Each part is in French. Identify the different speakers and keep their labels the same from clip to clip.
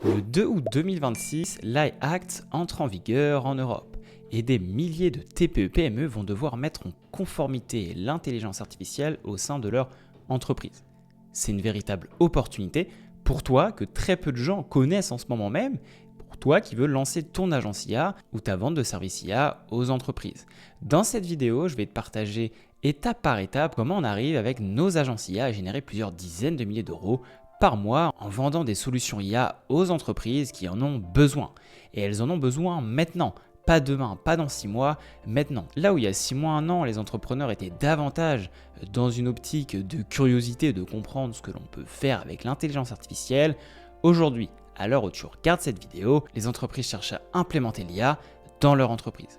Speaker 1: Le 2 août 2026, l'AI Act entre en vigueur en Europe et des milliers de TPE-PME vont devoir mettre en conformité l'intelligence artificielle au sein de leur entreprise. C'est une véritable opportunité pour toi que très peu de gens connaissent en ce moment même, pour toi qui veux lancer ton agence IA ou ta vente de services IA aux entreprises. Dans cette vidéo, je vais te partager étape par étape comment on arrive avec nos agences IA à générer plusieurs dizaines de milliers d'euros par mois en vendant des solutions IA aux entreprises qui en ont besoin. Et elles en ont besoin maintenant, pas demain, pas dans 6 mois, maintenant. Là où il y a 6 mois, 1 an, les entrepreneurs étaient davantage dans une optique de curiosité, de comprendre ce que l'on peut faire avec l'intelligence artificielle, aujourd'hui, à l'heure où tu regardes cette vidéo, les entreprises cherchent à implémenter l'IA dans leur entreprise.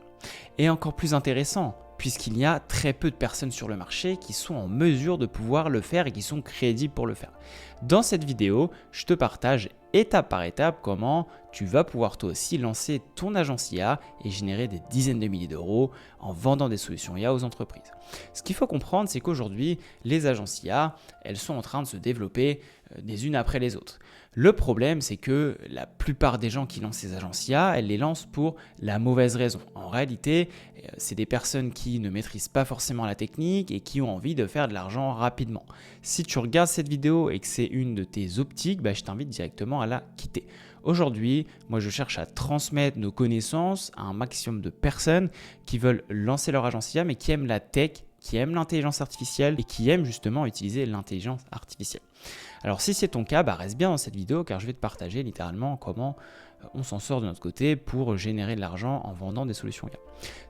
Speaker 1: Et encore plus intéressant, puisqu'il y a très peu de personnes sur le marché qui sont en mesure de pouvoir le faire et qui sont crédibles pour le faire. Dans cette vidéo, je te partage étape par étape comment tu vas pouvoir toi aussi lancer ton agence IA et générer des dizaines de milliers d'euros en vendant des solutions IA aux entreprises. Ce qu'il faut comprendre, c'est qu'aujourd'hui, les agences IA, elles sont en train de se développer des unes après les autres. Le problème, c'est que la plupart des gens qui lancent ces agences IA, elles les lancent pour la mauvaise raison. En réalité, c'est des personnes qui ne maîtrisent pas forcément la technique et qui ont envie de faire de l'argent rapidement. Si tu regardes cette vidéo et que c'est une de tes optiques, je t'invite directement à la quitter. Aujourd'hui, moi je cherche à transmettre nos connaissances à un maximum de personnes qui veulent lancer leur agence IA mais qui aiment la tech, qui aiment l'intelligence artificielle et qui aiment justement utiliser l'intelligence artificielle. Alors si c'est ton cas, reste bien dans cette vidéo car je vais te partager littéralement comment on s'en sort de notre côté pour générer de l'argent en vendant des solutions IA.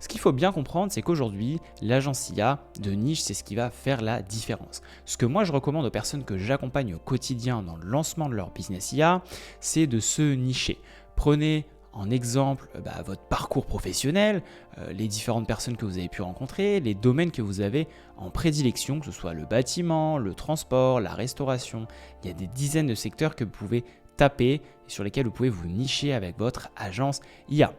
Speaker 1: Ce qu'il faut bien comprendre, c'est qu'aujourd'hui, l'agence IA de niche, c'est ce qui va faire la différence. Ce que moi je recommande aux personnes que j'accompagne au quotidien dans le lancement de leur business IA, c'est de se nicher. Prenez en exemple votre parcours professionnel, les différentes personnes que vous avez pu rencontrer, les domaines que vous avez en prédilection, que ce soit le bâtiment, le transport, la restauration. Il y a des dizaines de secteurs que vous pouvez taper et sur lesquels vous pouvez vous nicher avec votre agence IA.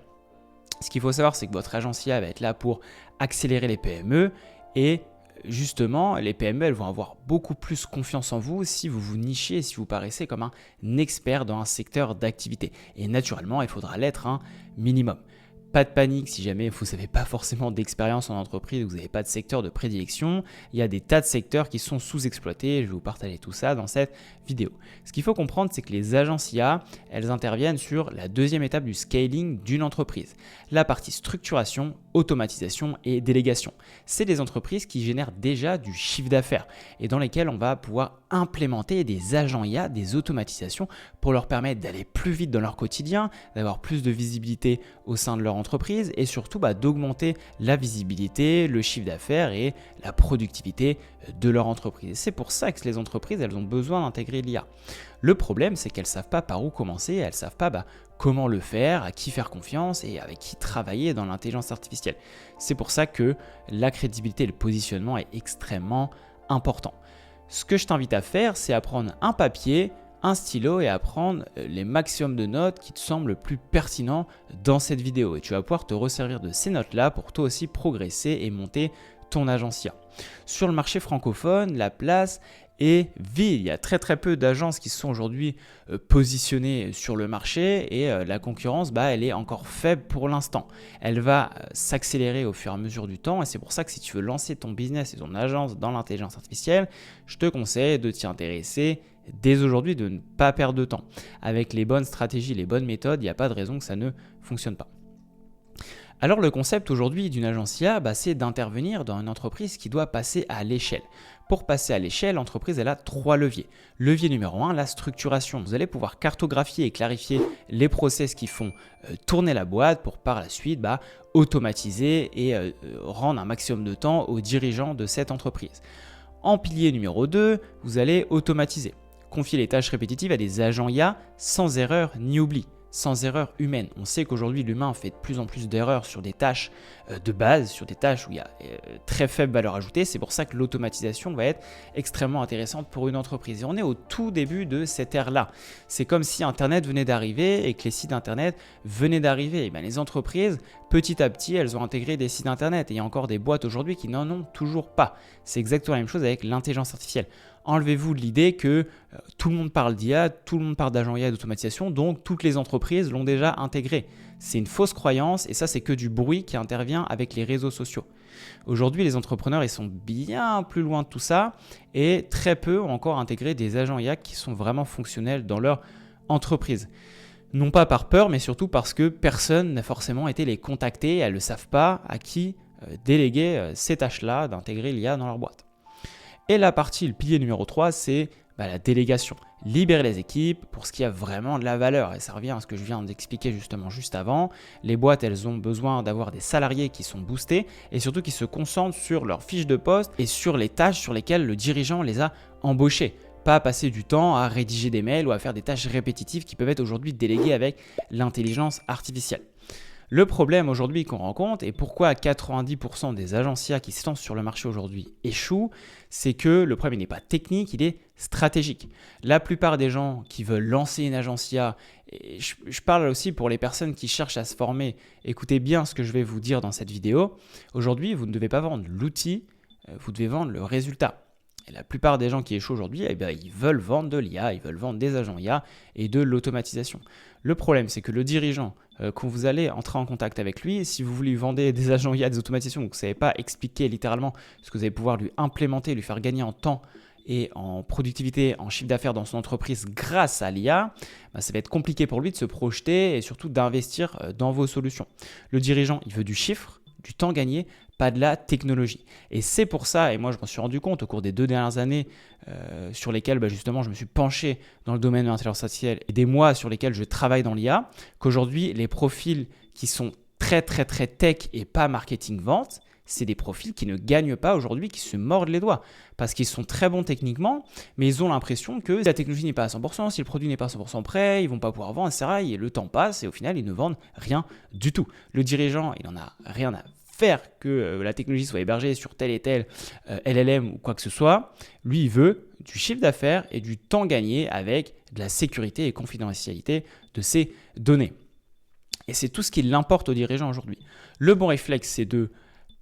Speaker 1: Ce qu'il faut savoir, c'est que votre agence IA va être là pour accélérer les PME et justement, les PME elles vont avoir beaucoup plus confiance en vous si vous vous nichez et si vous paraissez comme un expert dans un secteur d'activité. Et naturellement, il faudra l'être un minimum. Pas de panique si jamais vous n'avez pas forcément d'expérience en entreprise, vous n'avez pas de secteur de prédilection. Il y a des tas de secteurs qui sont sous-exploités. Je vais vous partager tout ça dans cette vidéo. Ce qu'il faut comprendre, c'est que les agences IA, elles interviennent sur la deuxième étape du scaling d'une entreprise. La partie structuration, automatisation et délégation. C'est des entreprises qui génèrent déjà du chiffre d'affaires et dans lesquelles on va pouvoir implémenter des agents IA, des automatisations pour leur permettre d'aller plus vite dans leur quotidien, d'avoir plus de visibilité au sein de leur entreprise et surtout d'augmenter la visibilité, le chiffre d'affaires et la productivité de leur entreprise. C'est pour ça que les entreprises, elles ont besoin d'intégrer l'IA. Le problème, c'est qu'elles ne savent pas par où commencer, elles ne savent pas comment le faire, à qui faire confiance et avec qui travailler dans l'intelligence artificielle. C'est pour ça que la crédibilité et le positionnement est extrêmement important. Ce que je t'invite à faire, c'est à prendre un papier, un stylo et à prendre les maximums de notes qui te semblent le plus pertinents dans cette vidéo. Et tu vas pouvoir te resservir de ces notes-là pour toi aussi progresser et monter ton agence IA. Sur le marché francophone, la place est vide. Il y a très peu d'agences qui sont aujourd'hui positionnées sur le marché et la concurrence, elle est encore faible pour l'instant. Elle va s'accélérer au fur et à mesure du temps et c'est pour ça que si tu veux lancer ton business et ton agence dans l'intelligence artificielle, je te conseille de t'y intéresser dès aujourd'hui, de ne pas perdre de temps. Avec les bonnes stratégies, les bonnes méthodes, il n'y a pas de raison que ça ne fonctionne pas. Alors le concept aujourd'hui d'une agence IA, c'est d'intervenir dans une entreprise qui doit passer à l'échelle. Pour passer à l'échelle, l'entreprise elle a 3 leviers. Levier numéro 1, la structuration. Vous allez pouvoir cartographier et clarifier les process qui font tourner la boîte pour par la suite automatiser et rendre un maximum de temps aux dirigeants de cette entreprise. En pilier numéro 2, vous allez automatiser. Confier les tâches répétitives à des agents IA sans erreur ni oubli. Sans erreur humaine. On sait qu'aujourd'hui, l'humain fait de plus en plus d'erreurs sur des tâches de base, sur des tâches où il y a très faible valeur ajoutée. C'est pour ça que l'automatisation va être extrêmement intéressante pour une entreprise. Et on est au tout début de cette ère-là. C'est comme si Internet venait d'arriver et que les sites Internet venaient d'arriver. Les entreprises, petit à petit, elles ont intégré des sites Internet. Et il y a encore des boîtes aujourd'hui qui n'en ont toujours pas. C'est exactement la même chose avec l'intelligence artificielle. Enlevez-vous de l'idée que tout le monde parle d'IA, tout le monde parle d'agent IA et d'automatisation, donc toutes les entreprises l'ont déjà intégré. C'est une fausse croyance et ça, c'est que du bruit qui intervient avec les réseaux sociaux. Aujourd'hui, les entrepreneurs, ils sont bien plus loin de tout ça et très peu ont encore intégré des agents IA qui sont vraiment fonctionnels dans leur entreprise. Non pas par peur, mais surtout parce que personne n'a forcément été les contacter, elles ne savent pas à qui déléguer ces tâches-là d'intégrer l'IA dans leur boîte. Et la partie, le pilier numéro 3, c'est la délégation. Libérer les équipes pour ce qui a vraiment de la valeur. Et ça revient à ce que je viens d'expliquer justement juste avant. Les boîtes, elles ont besoin d'avoir des salariés qui sont boostés et surtout qui se concentrent sur leur fiche de poste et sur les tâches sur lesquelles le dirigeant les a embauchés. Pas passer du temps à rédiger des mails ou à faire des tâches répétitives qui peuvent être aujourd'hui déléguées avec l'intelligence artificielle. Le problème aujourd'hui qu'on rencontre et pourquoi 90% des agences IA qui se lancent sur le marché aujourd'hui échouent, c'est que le problème n'est pas technique, il est stratégique. La plupart des gens qui veulent lancer une agence IA, et je parle aussi pour les personnes qui cherchent à se former, écoutez bien ce que je vais vous dire dans cette vidéo. Aujourd'hui, vous ne devez pas vendre l'outil, vous devez vendre le résultat. Et la plupart des gens qui échouent aujourd'hui, ils veulent vendre de l'IA, ils veulent vendre des agents IA et de l'automatisation. Le problème, c'est que le dirigeant, quand vous allez entrer en contact avec lui, si vous voulez lui vendre des agents IA, des automatisations, que vous ne savez pas expliquer littéralement ce que vous allez pouvoir lui implémenter, lui faire gagner en temps et en productivité, en chiffre d'affaires dans son entreprise grâce à l'IA, ça va être compliqué pour lui de se projeter et surtout d'investir dans vos solutions. Le dirigeant, il veut du chiffre, du temps gagné, pas de la technologie. Et c'est pour ça, et moi je m'en suis rendu compte au cours des 2 dernières années sur lesquelles justement je me suis penché dans le domaine de l'intelligence artificielle et des mois sur lesquels je travaille dans l'IA, qu'aujourd'hui les profils qui sont très tech et pas marketing-vente, c'est des profils qui ne gagnent pas aujourd'hui, qui se mordent les doigts parce qu'ils sont très bons techniquement, mais ils ont l'impression que si la technologie n'est pas à 100%, si le produit n'est pas à 100% prêt, ils ne vont pas pouvoir vendre, etc. Et le temps passe et au final, ils ne vendent rien du tout. Le dirigeant, il n'en a rien à faire que la technologie soit hébergée sur tel et tel LLM ou quoi que ce soit. Lui, il veut du chiffre d'affaires et du temps gagné avec de la sécurité et confidentialité de ses données. Et c'est tout ce qui l'importe aux dirigeants aujourd'hui. Le bon réflexe, c'est de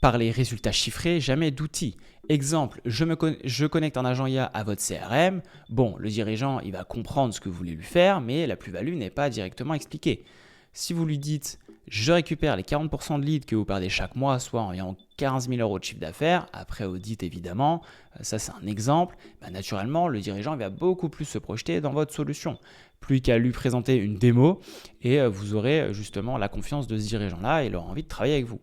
Speaker 1: parler résultats chiffrés, jamais d'outils. Exemple, je connecte un agent IA à votre CRM. Bon, le dirigeant, il va comprendre ce que vous voulez lui faire, mais la plus-value n'est pas directement expliquée. Si vous lui dites « je récupère les 40% de leads que vous perdez chaque mois, soit environ 15 000 € de chiffre d'affaires », après audit évidemment, ça c'est un exemple, naturellement le dirigeant il va beaucoup plus se projeter dans votre solution. Plus qu'à lui présenter une démo et vous aurez justement la confiance de ce dirigeant-là et il aura envie de travailler avec vous.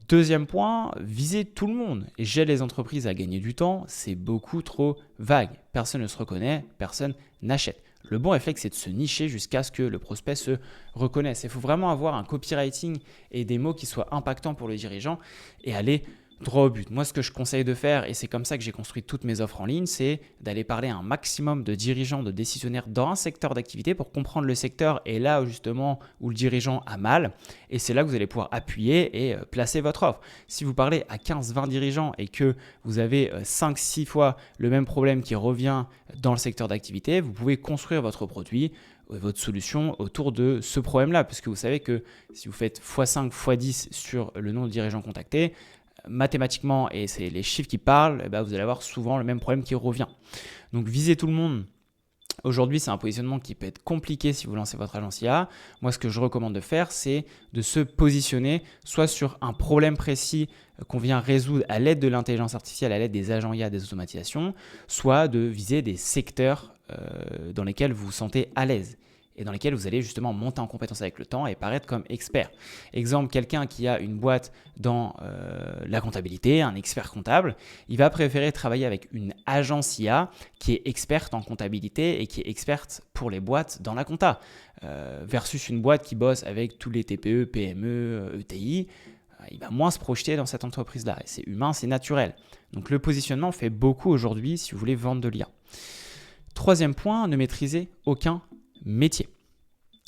Speaker 1: Deuxième point, viser tout le monde et j'aide les entreprises à gagner du temps, c'est beaucoup trop vague. Personne ne se reconnaît, personne n'achète. Le bon réflexe, c'est de se nicher jusqu'à ce que le prospect se reconnaisse. Il faut vraiment avoir un copywriting et des mots qui soient impactants pour le dirigeant et aller droit au but. Moi, ce que je conseille de faire, et c'est comme ça que j'ai construit toutes mes offres en ligne, c'est d'aller parler à un maximum de dirigeants, de décisionnaires dans un secteur d'activité pour comprendre le secteur et là justement où le dirigeant a mal. Et c'est là que vous allez pouvoir appuyer et placer votre offre. Si vous parlez à 15-20 dirigeants et que vous avez 5-6 fois le même problème qui revient dans le secteur d'activité, vous pouvez construire votre produit, votre solution autour de ce problème-là. Parce que vous savez que si vous faites x5, x10 sur le nombre de dirigeants contactés, mathématiquement, et c'est les chiffres qui parlent, vous allez avoir souvent le même problème qui revient. Donc viser tout le monde. Aujourd'hui, c'est un positionnement qui peut être compliqué si vous lancez votre agence IA. Moi, ce que je recommande de faire, c'est de se positionner soit sur un problème précis qu'on vient résoudre à l'aide de l'intelligence artificielle, à l'aide des agents IA, des automatisations, soit de viser des secteurs dans lesquels vous vous sentez à l'aise et dans lesquels vous allez justement monter en compétence avec le temps et paraître comme expert. Exemple, quelqu'un qui a une boîte dans la comptabilité, un expert comptable, il va préférer travailler avec une agence IA qui est experte en comptabilité et qui est experte pour les boîtes dans la compta, versus une boîte qui bosse avec tous les TPE, PME, ETI. Il va moins se projeter dans cette entreprise-là. Et c'est humain, c'est naturel. Donc le positionnement fait beaucoup aujourd'hui si vous voulez vendre de l'IA. Troisième point, ne maîtriser aucun métier.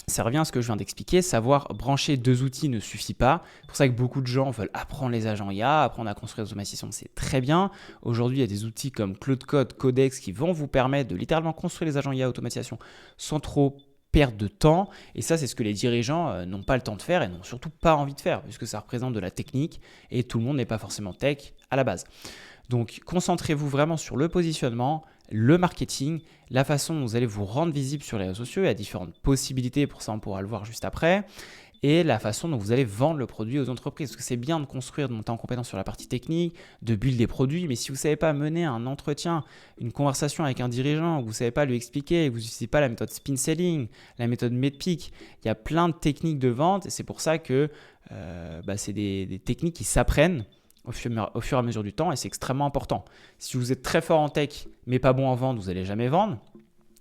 Speaker 1: Ça revient à ce que je viens d'expliquer, savoir brancher 2 outils ne suffit pas. C'est pour ça que beaucoup de gens veulent apprendre les agents IA, apprendre à construire des automatisations, c'est très bien. Aujourd'hui, il y a des outils comme Claude Code, Codex qui vont vous permettre de littéralement construire les agents IA automatisation sans trop perdre de temps. Et ça, c'est ce que les dirigeants n'ont pas le temps de faire et n'ont surtout pas envie de faire puisque ça représente de la technique et tout le monde n'est pas forcément tech à la base. Donc, concentrez-vous vraiment sur le positionnement, le marketing, la façon dont vous allez vous rendre visible sur les réseaux sociaux. Il y a différentes possibilités, pour ça on pourra le voir juste après. Et la façon dont vous allez vendre le produit aux entreprises. Parce que c'est bien de construire, de monter en compétence sur la partie technique, de build des produits, mais si vous ne savez pas mener un entretien, une conversation avec un dirigeant, vous ne savez pas lui expliquer, vous n'utilisez pas la méthode spin selling, la méthode Medpic, il y a plein de techniques de vente et c'est pour ça que c'est des techniques qui s'apprennent au fur et à mesure du temps et c'est extrêmement important. Si vous êtes très fort en tech mais pas bon en vente, vous n'allez jamais vendre.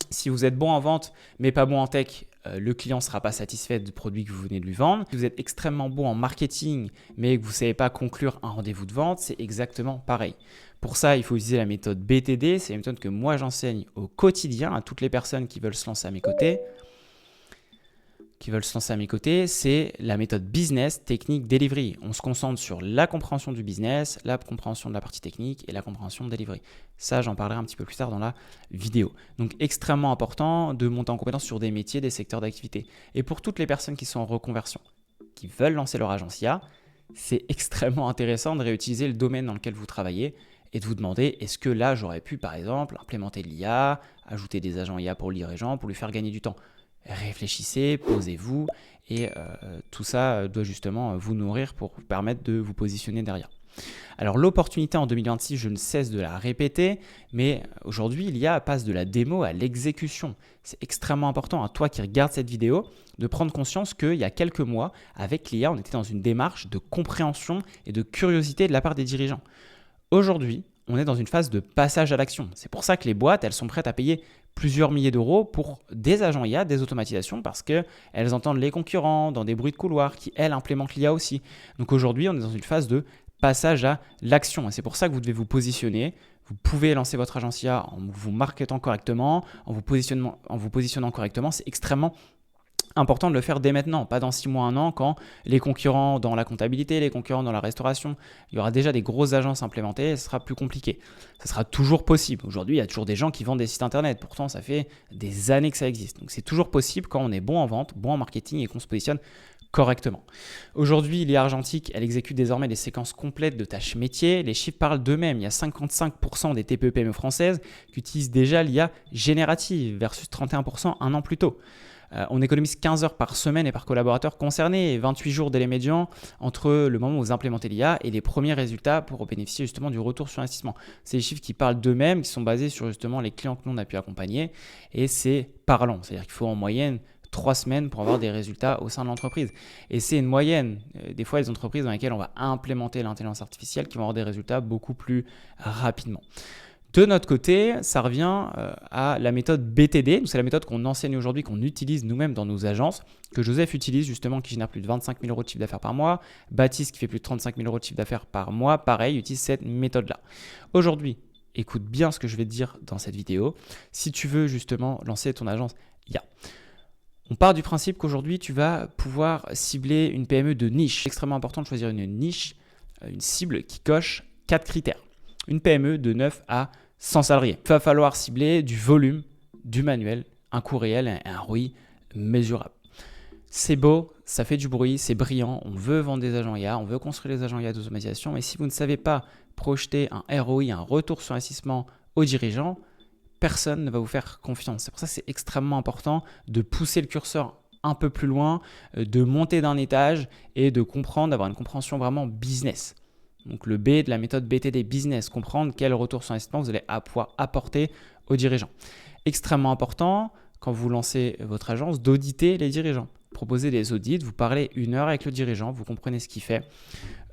Speaker 1: Si vous êtes bon en vente mais pas bon en tech, le client ne sera pas satisfait du produit que vous venez de lui vendre. Si vous êtes extrêmement bon en marketing mais que vous ne savez pas conclure un rendez-vous de vente, c'est exactement pareil. Pour ça, il faut utiliser la méthode BTD. C'est une méthode que moi j'enseigne au quotidien à toutes les personnes qui veulent se lancer à mes côtés. C'est la méthode business, technique, delivery. On se concentre sur la compréhension du business, la compréhension de la partie technique et la compréhension de delivery. Ça, j'en parlerai un petit peu plus tard dans la vidéo. Donc, extrêmement important de monter en compétence sur des métiers, des secteurs d'activité. Et pour toutes les personnes qui sont en reconversion, qui veulent lancer leur agence IA, c'est extrêmement intéressant de réutiliser le domaine dans lequel vous travaillez et de vous demander est-ce que là, j'aurais pu, par exemple, implémenter de l'IA, ajouter des agents IA pour le dirigeant, pour lui faire gagner du temps. Réfléchissez, posez-vous et tout ça doit justement vous nourrir pour vous permettre de vous positionner derrière. Alors l'opportunité en 2026, je ne cesse de la répéter, mais aujourd'hui l'IA passe de la démo à l'exécution. C'est extrêmement important à toi qui regardes cette vidéo de prendre conscience qu'il y a quelques mois, avec l'IA, on était dans une démarche de compréhension et de curiosité de la part des dirigeants. Aujourd'hui, on est dans une phase de passage à l'action. C'est pour ça que les boîtes, elles sont prêtes à payer plusieurs milliers d'euros pour des agents IA, des automatisations, parce qu'elles entendent les concurrents dans des bruits de couloir qui, elles, implémentent l'IA aussi. Donc aujourd'hui, on est dans une phase de passage à l'action. Et c'est pour ça que vous devez vous positionner. Vous pouvez lancer votre agence IA en vous marketant correctement, en vous positionnant correctement. C'est extrêmement important de le faire dès maintenant, pas dans 6 mois, 1 an, quand les concurrents dans la comptabilité, les concurrents dans la restauration, il y aura déjà des grosses agences implémentées et ce sera plus compliqué. Ça sera toujours possible. Aujourd'hui, il y a toujours des gens qui vendent des sites internet. Pourtant, ça fait des années que ça existe. Donc, c'est toujours possible quand on est bon en vente, bon en marketing et qu'on se positionne correctement. Aujourd'hui, l'IA Argentique, elle exécute désormais des séquences complètes de tâches métiers. Les chiffres parlent d'eux-mêmes. Il y a 55% des TPE-PME françaises qui utilisent déjà l'IA générative versus 31% un an plus tôt. On économise 15 heures par semaine et par collaborateur concerné et 28 jours délai médian entre le moment où vous implémentez l'IA et les premiers résultats pour bénéficier justement du retour sur investissement. C'est des chiffres qui parlent d'eux-mêmes, qui sont basés sur justement les clients que nous on a pu accompagner et c'est parlant. C'est-à-dire qu'il faut en moyenne 3 semaines pour avoir des résultats au sein de l'entreprise. Et c'est une moyenne. Des fois, les entreprises dans lesquelles on va implémenter l'intelligence artificielle qui vont avoir des résultats beaucoup plus rapidement. De notre côté, ça revient à la méthode BTD. C'est la méthode qu'on enseigne aujourd'hui, qu'on utilise nous-mêmes dans nos agences, que Joseph utilise justement, qui génère plus de 25 000 euros de chiffre d'affaires par mois. Baptiste, qui fait plus de 35 000 euros de chiffre d'affaires par mois, pareil, utilise cette méthode-là. Aujourd'hui, écoute bien ce que je vais te dire dans cette vidéo. Si tu veux justement lancer ton agence IA. On part du principe qu'aujourd'hui, tu vas pouvoir cibler une PME de niche. C'est extrêmement important de choisir une niche, une cible qui coche 4 critères. Une PME de 9 à 100 salariés. Il va falloir cibler du volume, du manuel, un coût réel et un ROI mesurable. C'est beau, ça fait du bruit, c'est brillant. On veut vendre des agents IA, on veut construire des agents IA d'automatisation. Mais si vous ne savez pas projeter un ROI, un retour sur investissement aux dirigeants, personne ne va vous faire confiance. C'est pour ça que c'est extrêmement important de pousser le curseur un peu plus loin, de monter d'un étage et de comprendre, d'avoir une compréhension vraiment business. Donc le B de la méthode BTD Business, comprendre quel retour sur investissement vous allez pouvoir apporter aux dirigeants. Extrêmement important, quand vous lancez votre agence, d'auditer les dirigeants. Proposez des audits, vous parlez 1 heure avec le dirigeant, vous comprenez ce qu'il fait,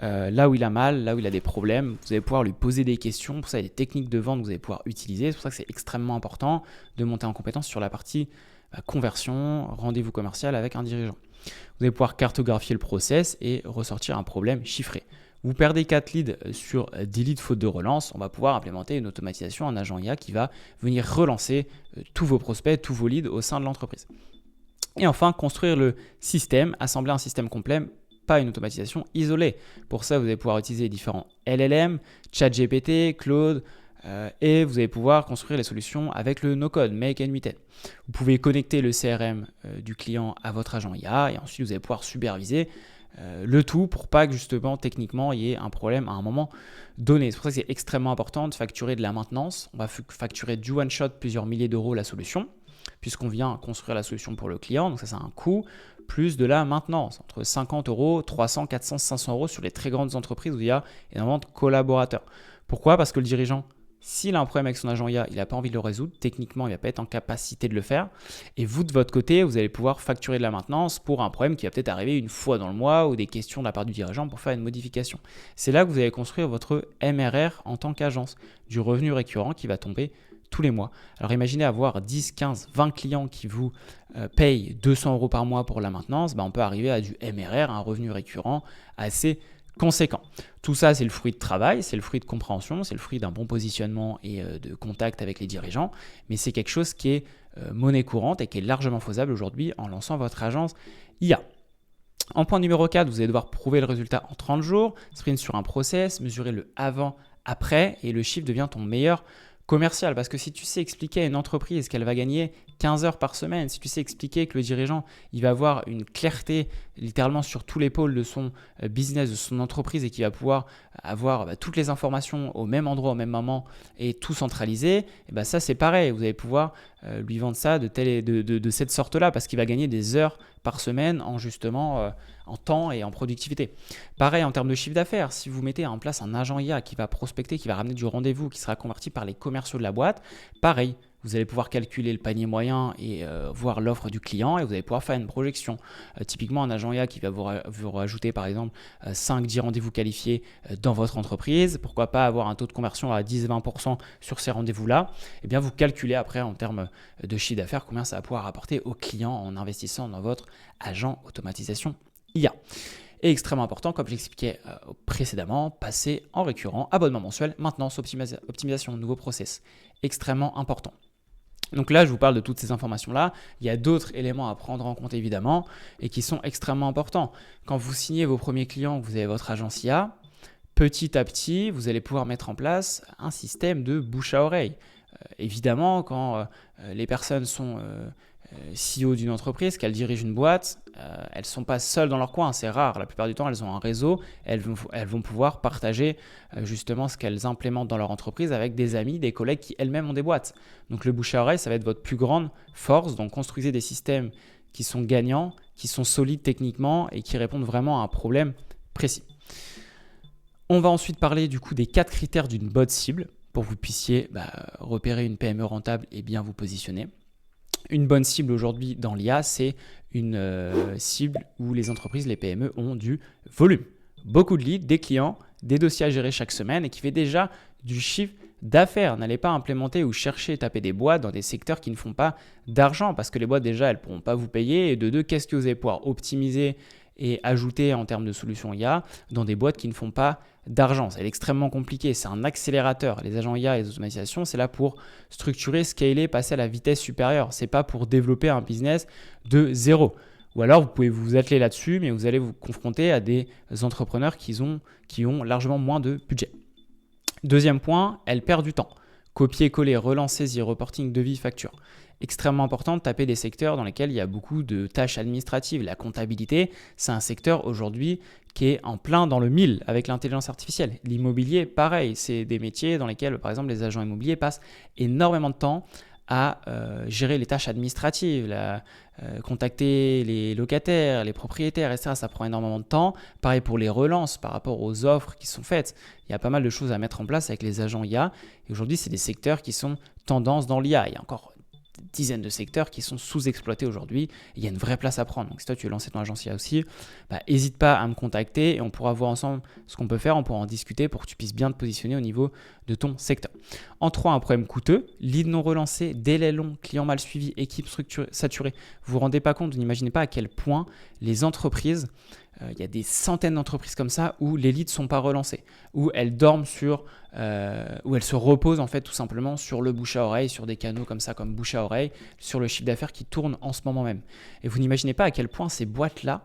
Speaker 1: là où il a mal, là où il a des problèmes, vous allez pouvoir lui poser des questions. Pour ça, il y a des techniques de vente que vous allez pouvoir utiliser. C'est pour ça que c'est extrêmement important de monter en compétence sur la partie conversion, rendez-vous commercial avec un dirigeant. Vous allez pouvoir cartographier le process et ressortir un problème chiffré. Vous perdez 4 leads sur 10 leads faute de relance, on va pouvoir implémenter une automatisation, un agent IA qui va venir relancer tous vos prospects, tous vos leads au sein de l'entreprise. Et enfin, construire le système, assembler un système complet, pas une automatisation isolée. Pour ça, vous allez pouvoir utiliser différents LLM, ChatGPT, Claude, et vous allez pouvoir construire les solutions avec le no-code, Make and Meet. Vous pouvez connecter le CRM du client à votre agent IA et ensuite vous allez pouvoir superviser le tout pour pas que justement techniquement il y ait un problème à un moment donné. C'est pour ça que c'est extrêmement important de facturer de la maintenance. On va facturer du one shot plusieurs milliers d'euros la solution puisqu'on vient construire la solution pour le client, donc ça a un coût, plus de la maintenance, entre 50 euros, 300, 400, 500 euros sur les très grandes entreprises où il y a énormément de collaborateurs. Pourquoi ? Parce que le dirigeant, s'il a un problème avec son agent IA, il n'a pas envie de le résoudre, techniquement, il ne va pas être en capacité de le faire. Et vous, de votre côté, vous allez pouvoir facturer de la maintenance pour un problème qui va peut-être arriver une fois dans le mois ou des questions de la part du dirigeant pour faire une modification. C'est là que vous allez construire votre MRR en tant qu'agence, du revenu récurrent qui va tomber tous les mois. Alors imaginez avoir 10, 15, 20 clients qui vous payent 200 euros par mois pour la maintenance, on peut arriver à du MRR, un revenu récurrent assez conséquent. Tout ça, c'est le fruit de travail, c'est le fruit de compréhension, c'est le fruit d'un bon positionnement et de contact avec les dirigeants, mais c'est quelque chose qui est monnaie courante et qui est largement faisable aujourd'hui en lançant votre agence IA. En point numéro 4, vous allez devoir prouver le résultat en 30 jours, sprint sur un process, mesurer le avant, après et le chiffre devient ton meilleur commercial. Parce que si tu sais expliquer à une entreprise qu'elle va gagner 15 heures par semaine, si tu sais expliquer que le dirigeant il va avoir une clarté littéralement sur tous les pôles de son business, de son entreprise et qu'il va pouvoir avoir toutes les informations au même endroit, au même moment et tout centraliser, et ça c'est pareil, vous allez pouvoir lui vendre ça de cette sorte-là parce qu'il va gagner des heures par semaine en justement en temps et en productivité. Pareil en termes de chiffre d'affaires, si vous mettez en place un agent IA qui va prospecter, qui va ramener du rendez-vous, qui sera converti par les commerciaux de la boîte, pareil, vous allez pouvoir calculer le panier moyen et voir l'offre du client et vous allez pouvoir faire une projection. Typiquement, un agent IA qui va vous rajouter par exemple 5-10 rendez-vous qualifiés dans votre entreprise, pourquoi pas avoir un taux de conversion à 10-20% sur ces rendez-vous-là, et bien vous calculez après en termes de chiffre d'affaires combien ça va pouvoir apporter au client en investissant dans votre agent automatisation IA. Et extrêmement important, comme j'expliquais précédemment, passer en récurrent, abonnement mensuel, maintenance, optimisation, nouveau process. Extrêmement important. Donc là, je vous parle de toutes ces informations-là. Il y a d'autres éléments à prendre en compte évidemment et qui sont extrêmement importants. Quand vous signez vos premiers clients, que vous avez votre agence IA, petit à petit, vous allez pouvoir mettre en place un système de bouche à oreille. Évidemment, quand les personnes sont CEO d'une entreprise, qu'elles dirigent une boîte, elles ne sont pas seules dans leur coin, c'est rare. La plupart du temps, elles ont un réseau, elles vont pouvoir partager justement ce qu'elles implémentent dans leur entreprise avec des amis, des collègues qui elles-mêmes ont des boîtes. Donc le bouche à oreille, ça va être votre plus grande force. Donc construisez des systèmes qui sont gagnants, qui sont solides techniquement et qui répondent vraiment à un problème précis. On va ensuite parler du coup des 4 critères d'une bonne cible pour que vous puissiez repérer une PME rentable et bien vous positionner. Une bonne cible aujourd'hui dans l'IA, c'est une cible où les entreprises, les PME ont du volume. Beaucoup de leads, des clients, des dossiers à gérer chaque semaine et qui fait déjà du chiffre d'affaires. N'allez pas implémenter ou chercher, taper des boîtes dans des secteurs qui ne font pas d'argent parce que les boîtes déjà, elles ne pourront pas vous payer. Et de deux, qu'est-ce que vous allez pouvoir optimiser et ajouter en termes de solutions IA dans des boîtes qui ne font pas d'argent. C'est extrêmement compliqué, c'est un accélérateur. Les agents IA et les automatisations, c'est là pour structurer, scaler, passer à la vitesse supérieure. Ce n'est pas pour développer un business de zéro. Ou alors, vous pouvez vous atteler là-dessus, mais vous allez vous confronter à des entrepreneurs qui ont largement moins de budget. Deuxième point, elle perd du temps. Copier-coller, relancer, reporting, devis, facture. Extrêmement important de taper des secteurs dans lesquels il y a beaucoup de tâches administratives. La comptabilité, c'est un secteur aujourd'hui qui est en plein dans le mille avec l'intelligence artificielle. L'immobilier, pareil, c'est des métiers dans lesquels, par exemple, les agents immobiliers passent énormément de temps à gérer les tâches administratives, contacter les locataires, les propriétaires, etc. Ça prend énormément de temps. Pareil pour les relances par rapport aux offres qui sont faites. Il y a pas mal de choses à mettre en place avec les agents IA. Et aujourd'hui, c'est des secteurs qui sont tendance dans l'IA. Il y a encore dizaines de secteurs qui sont sous-exploités aujourd'hui. Il y a une vraie place à prendre. Donc si toi tu veux lancer ton agence IA aussi, n'hésite pas à me contacter et on pourra voir ensemble ce qu'on peut faire. On pourra en discuter pour que tu puisses bien te positionner au niveau de ton secteur. En 3, un problème coûteux, lead non relancé, délai long, client mal suivi, équipe saturée. Vous vous rendez pas compte, vous n'imaginez pas à quel point les entreprises, il y a des centaines d'entreprises comme ça où les leads ne sont pas relancés, où elles dorment où elles se reposent en fait tout simplement sur le bouche à oreille, sur des canaux comme ça, comme bouche à oreille, sur le chiffre d'affaires qui tourne en ce moment même. Et vous n'imaginez pas à quel point ces boîtes-là,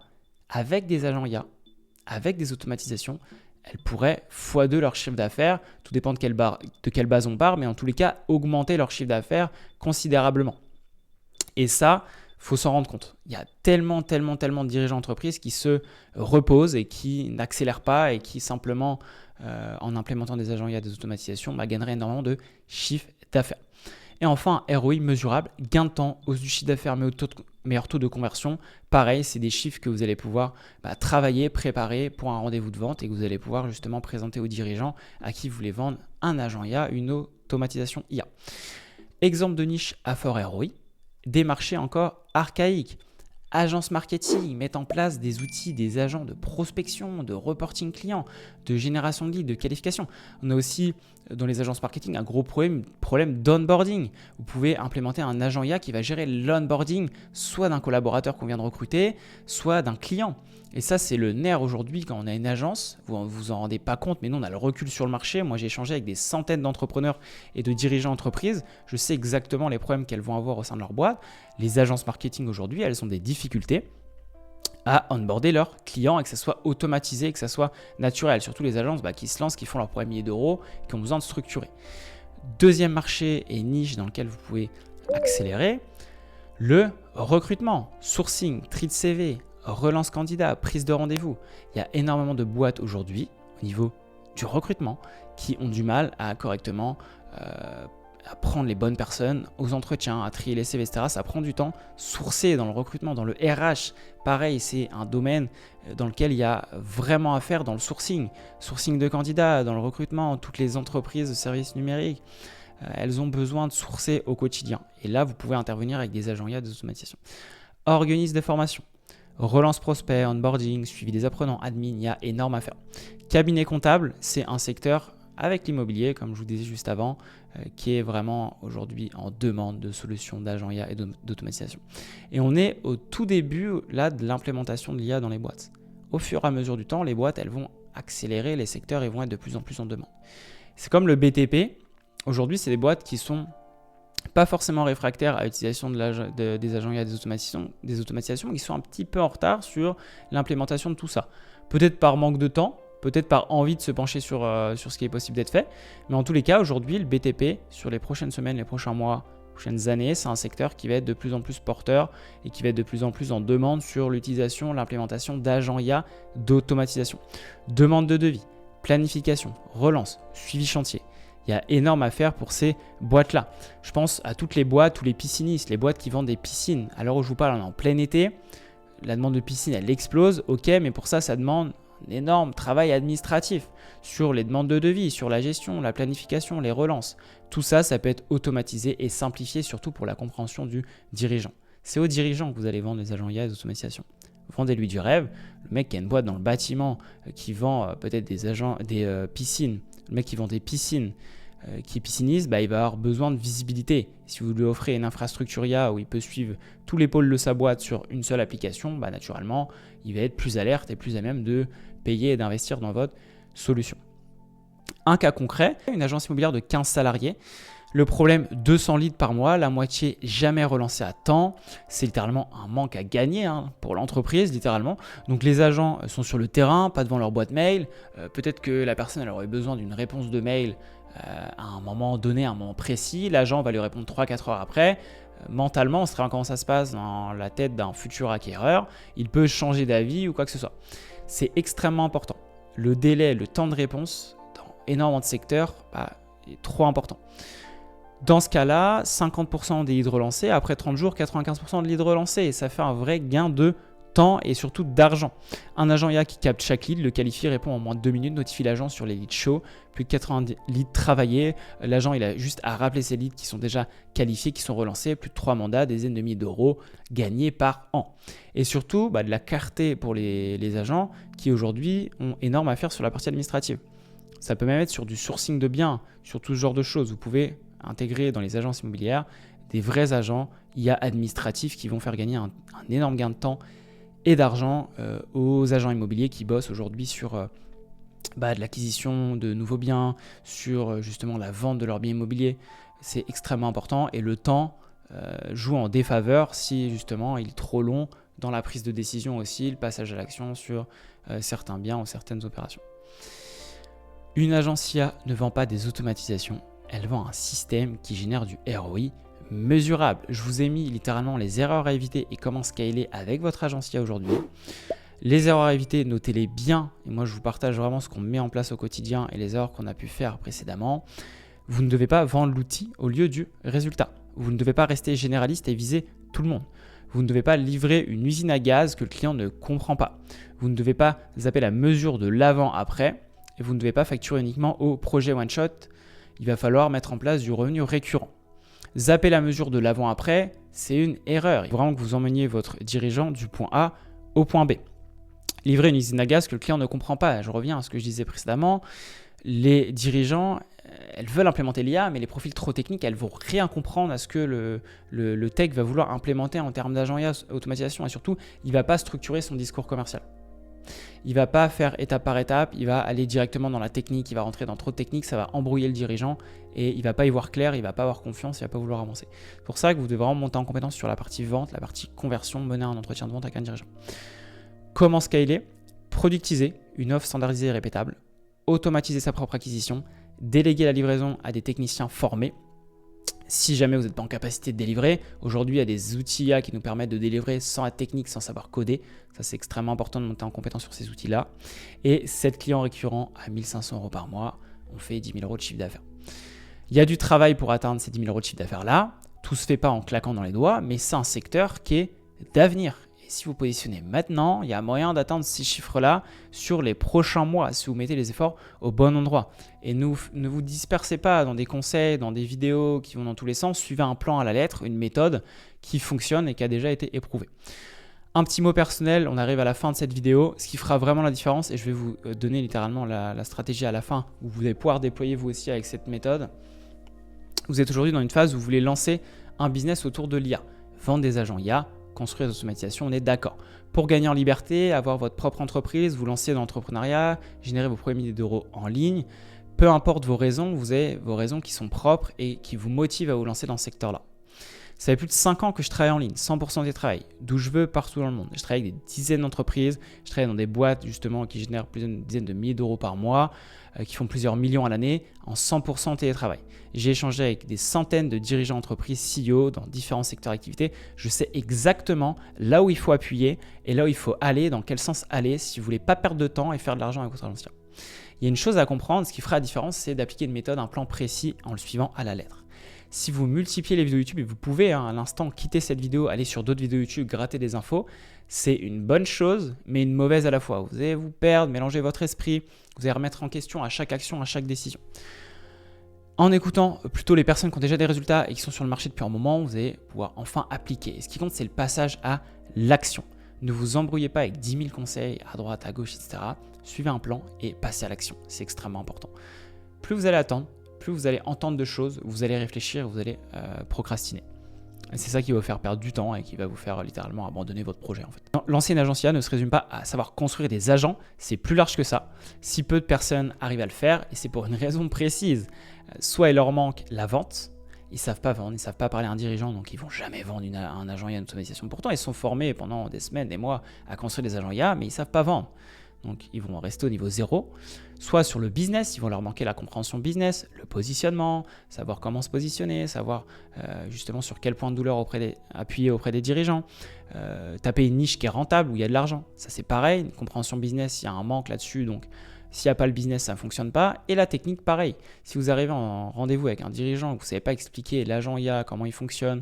Speaker 1: avec des agents IA, avec des automatisations, elles pourraient x2 leur chiffre d'affaires, tout dépend de quelle base on part, mais en tous les cas, augmenter leur chiffre d'affaires considérablement. Et ça, il faut s'en rendre compte. Il y a tellement de dirigeants d'entreprise qui se reposent et qui n'accélèrent pas et qui simplement, en implémentant des agents IA, des automatisations, gagneraient énormément de chiffre d'affaires. Et enfin, ROI mesurable, gain de temps, hausse du chiffre d'affaires, meilleur taux de conversion. Pareil, c'est des chiffres que vous allez pouvoir travailler, préparer pour un rendez-vous de vente et que vous allez pouvoir justement présenter aux dirigeants à qui vous voulez vendre un agent IA, une automatisation IA. Exemple de niche à fort ROI, des marchés encore archaïques. Agences marketing mettent en place des outils, des agents de prospection, de reporting client, de génération de leads, de qualification. On a aussi dans les agences marketing un gros problème d'onboarding. Vous pouvez implémenter un agent IA qui va gérer l'onboarding soit d'un collaborateur qu'on vient de recruter, soit d'un client. Et ça, c'est le nerf aujourd'hui quand on a une agence. Vous ne vous en rendez pas compte, mais nous, on a le recul sur le marché. Moi, j'ai échangé avec des centaines d'entrepreneurs et de dirigeants d'entreprise. Je sais exactement les problèmes qu'elles vont avoir au sein de leur boîte. Les agences marketing aujourd'hui, elles ont des difficultés à onboarder leurs clients et que ça soit automatisé, que ça soit naturel. Surtout les agences qui se lancent, qui font leur premier millier d'euros, qui ont besoin de structurer. Deuxième marché et niche dans lequel vous pouvez accélérer, le recrutement, sourcing, tri de CV, relance candidat, prise de rendez-vous. Il y a énormément de boîtes aujourd'hui au niveau du recrutement qui ont du mal à correctement à prendre les bonnes personnes aux entretiens, à trier les CV, etc. Ça prend du temps. Sourcer dans le recrutement, dans le RH, pareil, c'est un domaine dans lequel il y a vraiment à faire dans le sourcing. Sourcing de candidats, dans le recrutement, toutes les entreprises de services numériques, elles ont besoin de sourcer au quotidien. Et là, vous pouvez intervenir avec des agents IA, des automatisations. Organise des formations. Relance prospect, onboarding, suivi des apprenants, admin, il y a énorme à faire. Cabinet comptable, c'est un secteur avec l'immobilier, comme je vous disais juste avant, qui est vraiment aujourd'hui en demande de solutions d'agents IA et d'automatisation. Et on est au tout début là de l'implémentation de l'IA dans les boîtes. Au fur et à mesure du temps, les boîtes elles vont accélérer les secteurs et vont être de plus en plus en demande. C'est comme le BTP. Aujourd'hui, c'est des boîtes qui sont pas forcément réfractaires à l'utilisation des agents IA, des automatisations, mais qui sont un petit peu en retard sur l'implémentation de tout ça. Peut-être par manque de temps, peut-être par envie de se pencher sur ce qui est possible d'être fait. Mais en tous les cas, aujourd'hui, le BTP, sur les prochaines semaines, les prochains mois, prochaines années, c'est un secteur qui va être de plus en plus porteur et qui va être de plus en plus en demande sur l'utilisation, l'implémentation d'agents IA d'automatisation. Demande de devis, planification, relance, suivi chantier. Il y a énorme à faire pour ces boîtes-là. Je pense à toutes les boîtes, tous les piscinistes, les boîtes qui vendent des piscines. À l'heure où je vous parle, on est en plein été. La demande de piscine, elle explose. Ok, mais pour ça, ça demande un énorme travail administratif sur les demandes de devis, sur la gestion, la planification, les relances. Tout ça, ça peut être automatisé et simplifié, surtout pour la compréhension du dirigeant. C'est au dirigeant que vous allez vendre les agents IA et des automatisations. Vendez-lui du rêve. Le mec qui a une boîte dans le bâtiment qui vend peut-être des piscines, le mec qui vend des piscines, qui est pisciniste, il va avoir besoin de visibilité. Si vous lui offrez une infrastructure IA où il peut suivre tous les pôles de sa boîte sur une seule application, naturellement, il va être plus alerte et plus à même de payer et d'investir dans votre solution. Un cas concret, une agence immobilière de 15 salariés. Le problème, 200 leads par mois, la moitié jamais relancée à temps. C'est littéralement un manque à gagner pour l'entreprise, littéralement. Donc les agents sont sur le terrain, pas devant leur boîte mail. Peut-être que la personne elle aurait besoin d'une réponse de mail à un moment donné, à un moment précis. L'agent va lui répondre 3-4 heures après. Mentalement, on sait comment ça se passe dans la tête d'un futur acquéreur. Il peut changer d'avis ou quoi que ce soit. C'est extrêmement important. Le délai, le temps de réponse dans énormément de secteurs est trop important. Dans ce cas-là, 50% des leads relancés, après 30 jours, 95% de leads relancés. Et ça fait un vrai gain de temps et surtout d'argent. Un agent IA qui capte chaque lead, le qualifie, répond en moins de 2 minutes, notifie l'agent sur les leads chauds, plus de 80 leads travaillés. L'agent, il a juste à rappeler ces leads qui sont déjà qualifiés, qui sont relancés, plus de 3 mandats, des dizaines de milliers d'euros gagnés par an. Et surtout, de la clarté pour les agents qui aujourd'hui ont énorme à faire sur la partie administrative. Ça peut même être sur du sourcing de biens, sur tout ce genre de choses. Vous pouvez intégrer dans les agences immobilières des vrais agents IA administratifs qui vont faire gagner un énorme gain de temps et d'argent aux agents immobiliers qui bossent aujourd'hui sur de l'acquisition de nouveaux biens, sur justement la vente de leurs biens immobiliers. C'est extrêmement important et le temps joue en défaveur si justement il est trop long dans la prise de décision aussi, le passage à l'action sur certains biens ou certaines opérations. Une agence IA ne vend pas des automatisations, elle vend un système qui génère du ROI mesurable. Je vous ai mis littéralement les erreurs à éviter et comment scaler avec votre agence IA aujourd'hui. Les erreurs à éviter, notez-les bien. Et moi, je vous partage vraiment ce qu'on met en place au quotidien et les erreurs qu'on a pu faire précédemment. Vous ne devez pas vendre l'outil au lieu du résultat. Vous ne devez pas rester généraliste et viser tout le monde. Vous ne devez pas livrer une usine à gaz que le client ne comprend pas. Vous ne devez pas zapper la mesure de l'avant-après. Et vous ne devez pas facturer uniquement au projet one-shot. Il va falloir mettre en place du revenu récurrent. Zapper la mesure de l'avant-après, c'est une erreur. Il faut vraiment que vous emmeniez votre dirigeant du point A au point B. Livrer une usine à gaz que le client ne comprend pas. Je reviens à ce que je disais précédemment. Les dirigeants, elles veulent implémenter l'IA, mais les profils trop techniques, elles ne vont rien comprendre à ce que le tech va vouloir implémenter en termes d'agent IA, automatisation, et surtout, il ne va pas structurer son discours commercial. Il ne va pas faire étape par étape, il va aller directement dans la technique, il va rentrer dans trop de technique, ça va embrouiller le dirigeant et il ne va pas y voir clair, il ne va pas avoir confiance, il ne va pas vouloir avancer. C'est pour ça que vous devez vraiment monter en compétence sur la partie vente, la partie conversion, mener un entretien de vente avec un dirigeant. Comment scaler? Productiser une offre standardisée et répétable, automatiser sa propre acquisition, déléguer la livraison à des techniciens formés. Si jamais vous n'êtes pas en capacité de délivrer, aujourd'hui il y a des outils IA qui nous permettent de délivrer sans être technique, sans savoir coder. Ça c'est extrêmement important de monter en compétence sur ces outils-là. Et 7 clients récurrents à 1 500 € par mois, on fait 10 000 € de chiffre d'affaires. Il y a du travail pour atteindre ces 10 000 € de chiffre d'affaires-là. Tout ne se fait pas en claquant dans les doigts, mais c'est un secteur qui est d'avenir. Et si vous positionnez maintenant, il y a moyen d'atteindre ces chiffres-là sur les prochains mois, si vous mettez les efforts au bon endroit. Et ne vous dispersez pas dans des conseils, dans des vidéos qui vont dans tous les sens. Suivez un plan à la lettre, une méthode qui fonctionne et qui a déjà été éprouvée. Un petit mot personnel, on arrive à la fin de cette vidéo. Ce qui fera vraiment la différence, et je vais vous donner littéralement la stratégie à la fin, où vous allez pouvoir déployer vous aussi avec cette méthode. Vous êtes aujourd'hui dans une phase où vous voulez lancer un business autour de l'IA. Vendre des agents IA, construire des automatisations, on est d'accord. Pour gagner en liberté, avoir votre propre entreprise, vous lancer dans l'entrepreneuriat, générer vos premiers milliers d'euros en ligne, peu importe vos raisons, vous avez vos raisons qui sont propres et qui vous motivent à vous lancer dans ce secteur-là. Ça fait plus de 5 ans que je travaille en ligne, 100% des travail, d'où je veux, partout dans le monde. Je travaille avec des dizaines d'entreprises, je travaille dans des boîtes justement qui génèrent plusieurs dizaines de milliers d'euros par mois, qui font plusieurs millions à l'année en 100% télétravail. J'ai échangé avec des centaines de dirigeants d'entreprises, CEO dans différents secteurs d'activité. Je sais exactement là où il faut appuyer et là où il faut aller, dans quel sens aller si vous ne voulez pas perdre de temps et faire de l'argent avec votre agence. Il y a une chose à comprendre, ce qui fera la différence, c'est d'appliquer une méthode, un plan précis en le suivant à la lettre. Si vous multipliez les vidéos YouTube, et vous pouvez à l'instant quitter cette vidéo, aller sur d'autres vidéos YouTube, gratter des infos, c'est une bonne chose, mais une mauvaise à la fois. Vous allez vous perdre, mélanger votre esprit, vous allez remettre en question à chaque action, à chaque décision. En écoutant plutôt les personnes qui ont déjà des résultats et qui sont sur le marché depuis un moment, vous allez pouvoir enfin appliquer. Et ce qui compte, c'est le passage à l'action. Ne vous embrouillez pas avec 10 000 conseils à droite, à gauche, etc. Suivez un plan et passez à l'action. C'est extrêmement important. Plus vous allez attendre, plus vous allez entendre de choses, vous allez réfléchir, vous allez procrastiner. Et c'est ça qui va vous faire perdre du temps et qui va vous faire littéralement abandonner votre projet en fait. Lancer une agence IA ne se résume pas à savoir construire des agents, c'est plus large que ça. Si peu de personnes arrivent à le faire, et c'est pour une raison précise, soit il leur manque la vente, ils ne savent pas vendre, ils ne savent pas parler à un dirigeant, donc ils ne vont jamais vendre un agent IA, une automatisation. Pourtant, ils sont formés pendant des semaines, des mois à construire des agents IA, mais ils ne savent pas vendre. Donc, ils vont rester au niveau 0. Soit sur le business, ils vont leur manquer la compréhension business, le positionnement, savoir comment se positionner, savoir justement sur quel point de douleur appuyer auprès des dirigeants, taper une niche qui est rentable, où il y a de l'argent. Ça, c'est pareil. Une compréhension business, il y a un manque là-dessus. Donc, s'il n'y a pas le business, ça ne fonctionne pas. Et la technique, pareil. Si vous arrivez en rendez-vous avec un dirigeant et que vous ne savez pas expliquer l'agent IA, comment il fonctionne,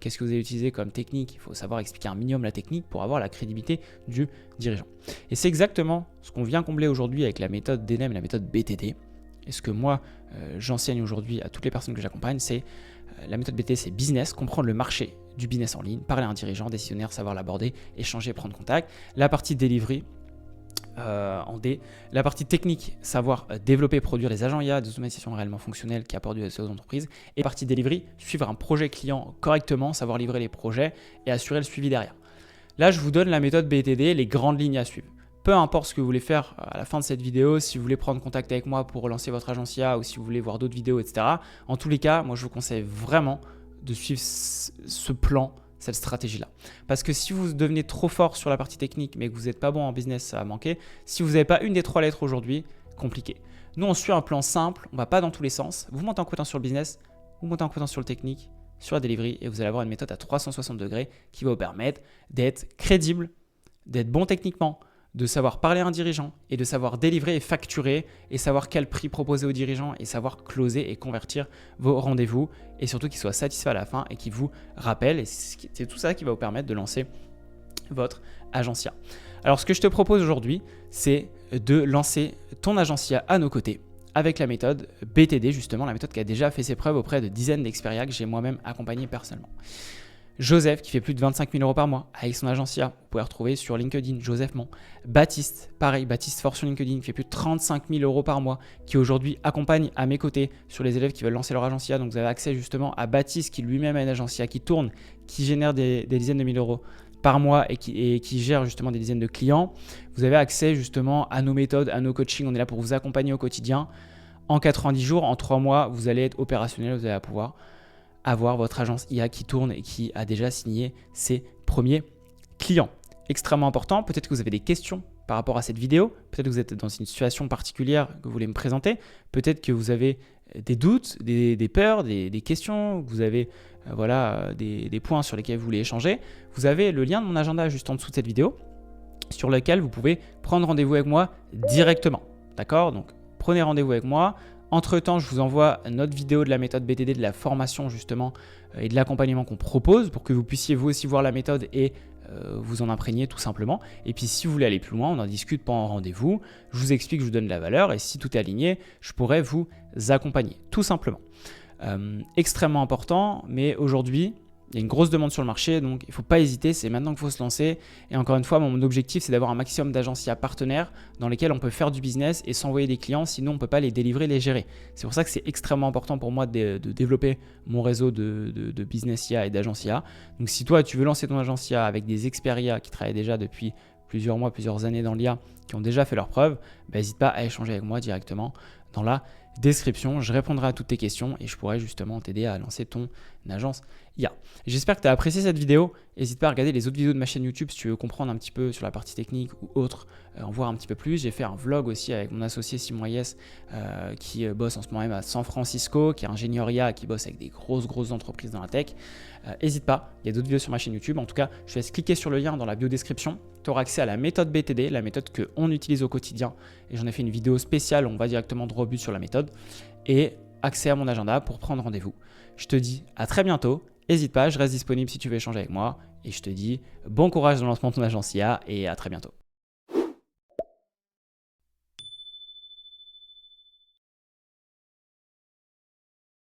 Speaker 1: qu'est-ce que vous allez utiliser comme technique, il faut savoir expliquer un minimum la technique pour avoir la crédibilité du dirigeant. Et c'est exactement ce qu'on vient combler aujourd'hui avec la méthode DNEM et la méthode BTD. Et ce que moi, j'enseigne aujourd'hui à toutes les personnes que j'accompagne, c'est la méthode BTD, c'est business, comprendre le marché du business en ligne, parler à un dirigeant, décisionnaire, savoir l'aborder, échanger, prendre contact. La partie delivery, en D. La partie technique, savoir développer et produire des agents IA, des automatisations réellement fonctionnelles qui apportent du SEO aux entreprises. Et partie delivery, suivre un projet client correctement, savoir livrer les projets et assurer le suivi derrière. Là, je vous donne la méthode BTD, les grandes lignes à suivre. Peu importe ce que vous voulez faire à la fin de cette vidéo, si vous voulez prendre contact avec moi pour lancer votre agence IA ou si vous voulez voir d'autres vidéos, etc. En tous les cas, moi, je vous conseille vraiment de suivre ce plan, cette stratégie-là. Parce que si vous devenez trop fort sur la partie technique, mais que vous n'êtes pas bon en business, ça va manquer. Si vous n'avez pas une des 3 lettres aujourd'hui, compliqué. Nous, on suit un plan simple, on ne va pas dans tous les sens. Vous montez en compétence sur le business, vous montez en compétence sur le technique, sur la delivery, et vous allez avoir une méthode à 360 degrés qui va vous permettre d'être crédible, d'être bon techniquement, de savoir parler à un dirigeant et de savoir délivrer et facturer et savoir quel prix proposer aux dirigeants et savoir closer et convertir vos rendez-vous et surtout qu'ils soient satisfaits à la fin et qu'ils vous rappellent. Et c'est tout ça qui va vous permettre de lancer votre agencia. Alors, ce que je te propose aujourd'hui, c'est de lancer ton agencia à nos côtés avec la méthode BTD, justement, la méthode qui a déjà fait ses preuves auprès de dizaines d'expériats que j'ai moi-même accompagné personnellement. Joseph, qui fait plus de 25 000 € par mois avec son agencia, vous pouvez retrouver sur LinkedIn, Joseph Mon. Baptiste, pareil, Baptiste Fort sur LinkedIn, qui fait plus de 35 000 € par mois, qui aujourd'hui accompagne à mes côtés sur les élèves qui veulent lancer leur agencia. Donc vous avez accès justement à Baptiste, qui lui-même a une agencia qui tourne, qui génère des dizaines de milliers d'euros par mois et qui gère justement des dizaines de clients. Vous avez accès justement à nos méthodes, à nos coachings. On est là pour vous accompagner au quotidien. En 90 jours, en 3 mois, vous allez être opérationnel, vous allez pouvoir avoir votre agence IA qui tourne et qui a déjà signé ses premiers clients. Extrêmement important, peut-être que vous avez des questions par rapport à cette vidéo, peut-être que vous êtes dans une situation particulière que vous voulez me présenter, peut-être que vous avez des doutes, des peurs, des questions, que vous avez des points sur lesquels vous voulez échanger. Vous avez le lien de mon agenda juste en dessous de cette vidéo sur lequel vous pouvez prendre rendez-vous avec moi directement. D'accord? Donc prenez rendez-vous avec moi. Entre-temps, je vous envoie notre vidéo de la méthode BTD, de la formation justement et de l'accompagnement qu'on propose pour que vous puissiez vous aussi voir la méthode et vous en imprégner tout simplement. Et puis si vous voulez aller plus loin, on en discute pendant rendez-vous, je vous explique, je vous donne de la valeur et si tout est aligné, je pourrais vous accompagner tout simplement. Extrêmement important, mais aujourd'hui, il y a une grosse demande sur le marché, donc il ne faut pas hésiter, c'est maintenant qu'il faut se lancer. Et encore une fois, mon objectif, c'est d'avoir un maximum d'agencias partenaires dans lesquels on peut faire du business et s'envoyer des clients, sinon on ne peut pas les délivrer, les gérer. C'est pour ça que c'est extrêmement important pour moi de développer mon réseau de business IA et d'agencias. Donc si toi, tu veux lancer ton agencia avec des experts IA qui travaillent déjà depuis plusieurs mois, plusieurs années dans l'IA, qui ont déjà fait leurs preuves, n'hésite pas à échanger avec moi directement dans la description. Je répondrai à toutes tes questions et je pourrai justement t'aider à lancer ton agence IA. J'espère que tu as apprécié cette vidéo. N'hésite pas à regarder les autres vidéos de ma chaîne YouTube si tu veux comprendre un petit peu sur la partie technique ou autre, en voir un petit peu plus. J'ai fait un vlog aussi avec mon associé Simon Hayes qui bosse en ce moment même à San Francisco, qui est ingénieur IA, qui bosse avec des grosses entreprises dans la tech. N'hésite pas, il y a d'autres vidéos sur ma chaîne YouTube. En tout cas, je te laisse cliquer sur le lien dans la bio-description. Tu auras accès à la méthode BTD, la méthode qu'on utilise au quotidien. Et j'en ai fait une vidéo spéciale où on va directement droit au but sur la méthode. Et accès à mon agenda pour prendre rendez-vous. Je te dis à très bientôt. N'hésite pas, je reste disponible si tu veux échanger avec moi. Et je te dis bon courage dans le lancement de ton agence IA et à très bientôt.